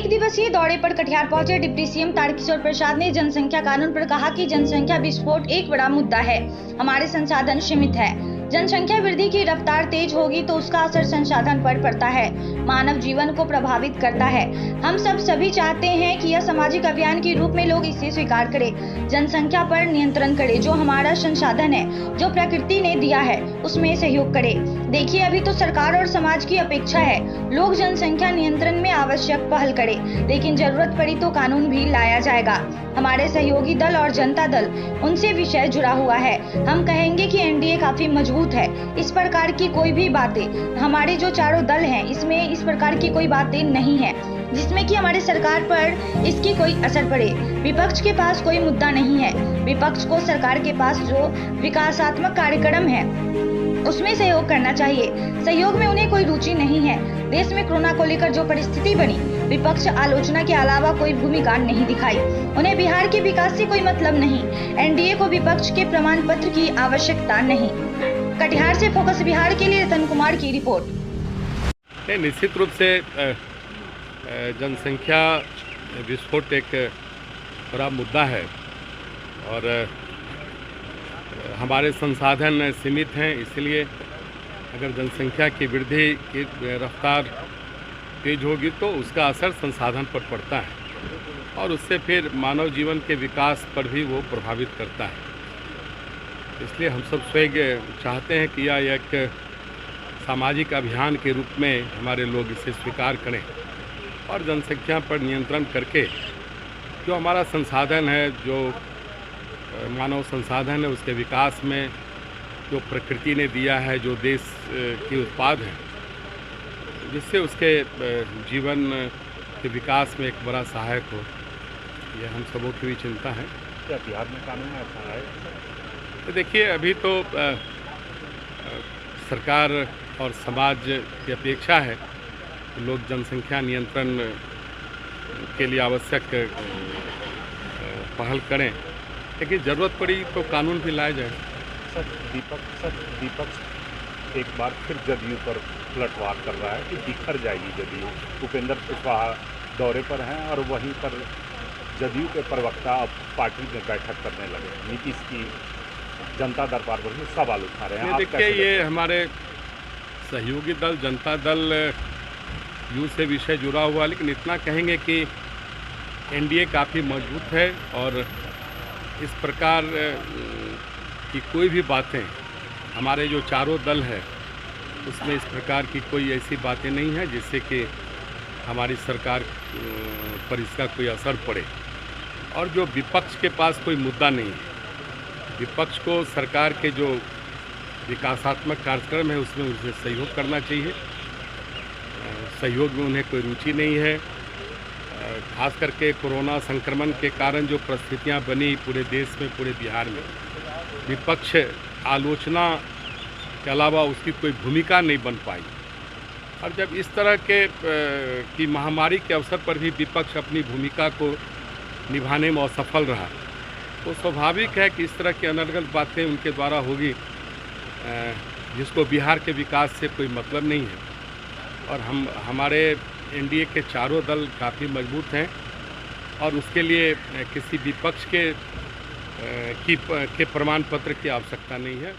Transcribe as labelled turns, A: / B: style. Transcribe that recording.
A: एक दिवसीय दौरे पर कटिहार पहुंचे डिप्टी सीएम तारकिशोर प्रसाद ने जनसंख्या कानून पर कहा कि जनसंख्या विस्फोट एक बड़ा मुद्दा है। हमारे संसाधन सीमित है। जनसंख्या वृद्धि की रफ्तार तेज होगी तो उसका असर संसाधन पर पड़ता है, मानव जीवन को प्रभावित करता है। हम सभी चाहते हैं कि यह सामाजिक अभियान के रूप में लोग इसे स्वीकार करें, जनसंख्या पर नियंत्रण करें, जो हमारा संसाधन है, जो प्रकृति ने दिया है, उसमें सहयोग करें। देखिए, अभी तो सरकार और समाज की अपेक्षा है लोग जनसंख्या नियंत्रण में आवश्यक पहल करें, लेकिन जरूरत पड़ी तो कानून भी लाया जाएगा। हमारे सहयोगी दल और जनता दल उनसे विषय जुड़ा हुआ है। हम कहेंगे कि एनडीए काफी मजबूत है। इस प्रकार की कोई भी बातें, हमारे जो चारों दल हैं, इसमें इस प्रकार की कोई बातें नहीं है जिसमें कि हमारे सरकार पर इसकी कोई असर पड़े। विपक्ष के पास कोई मुद्दा नहीं है। विपक्ष को सरकार के पास जो विकासात्मक कार्यक्रम है उसमें सहयोग करना चाहिए। सहयोग में उन्हें कोई रुचि नहीं है। देश में कोरोना को लेकर जो परिस्थिति बनी, विपक्ष आलोचना के अलावा कोई भूमिका नहीं दिखाई। उन्हें बिहार के विकास से कोई मतलब नहीं। एनडीए को विपक्ष के प्रमाण पत्र की आवश्यकता नहीं। कटिहार से फोकस बिहार के लिए रतन कुमार की रिपोर्ट।
B: निश्चित रूप से जनसंख्या विस्फोट एक बड़ा मुद्दा है और हमारे संसाधन सीमित हैं, इसलिए अगर जनसंख्या की वृद्धि की रफ्तार तेज होगी तो उसका असर संसाधन पर पड़ता है और उससे फिर मानव जीवन के विकास पर भी वो प्रभावित करता है। इसलिए हम सब स्वयं चाहते हैं कि यह एक सामाजिक अभियान के रूप में हमारे लोग इसे स्वीकार करें और जनसंख्या पर नियंत्रण करके जो हमारा संसाधन है, जो मानव संसाधन है, उसके विकास में जो प्रकृति ने दिया है, जो देश की उत्पाद है, जिससे उसके जीवन के विकास में एक बड़ा सहायक हो, यह हम सबों की भी चिंता है।
C: क्या बिहार में कानून ऐसा है?
B: तो देखिए, अभी तो सरकार और समाज की अपेक्षा है कि लोग जनसंख्या नियंत्रण के लिए आवश्यक पहल करें, लेकिन ज़रूरत पड़ी तो कानून भी लाया जाए।
C: दीपक एक बार फिर जदयू पर पलटवार कर रहा है कि बिखर जाएगी जदयू। उपेंद्र कुशवाहा दौरे पर हैं और वहीं पर जदयू के प्रवक्ता अब पार्टी में बैठक करने लगे। नीतीश की जनता दरबार पर भी सवाल उठा रहे हैं।
B: देखिए, ये हमारे सहयोगी दल जनता दल यू से विषय जुड़ा हुआ, लेकिन इतना कहेंगे कि एनडीए काफ़ी मजबूत है और इस प्रकार की कोई भी बातें, हमारे जो चारों दल है उसमें इस प्रकार की कोई ऐसी बातें नहीं है जिससे कि हमारी सरकार पर इसका कोई असर पड़े। और जो विपक्ष के पास कोई मुद्दा नहीं है, विपक्ष को सरकार के जो विकासात्मक कार्यक्रम है उसमें उसे सहयोग करना चाहिए। सहयोग में उन्हें कोई रुचि नहीं है। खास करके कोरोना संक्रमण के कारण जो परिस्थितियां बनी पूरे देश में, पूरे बिहार में, विपक्ष आलोचना के अलावा उसकी कोई भूमिका नहीं बन पाई। और जब इस तरह की महामारी के अवसर पर भी विपक्ष अपनी भूमिका को निभाने में असफल रहा, तो स्वाभाविक है कि इस तरह की अनर्गल बातें उनके द्वारा होगी जिसको बिहार के विकास से कोई मतलब नहीं है। और हमारे एनडीए के चारों दल काफ़ी मजबूत हैं और उसके लिए किसी विपक्ष के प्रमाण पत्र की आवश्यकता नहीं है।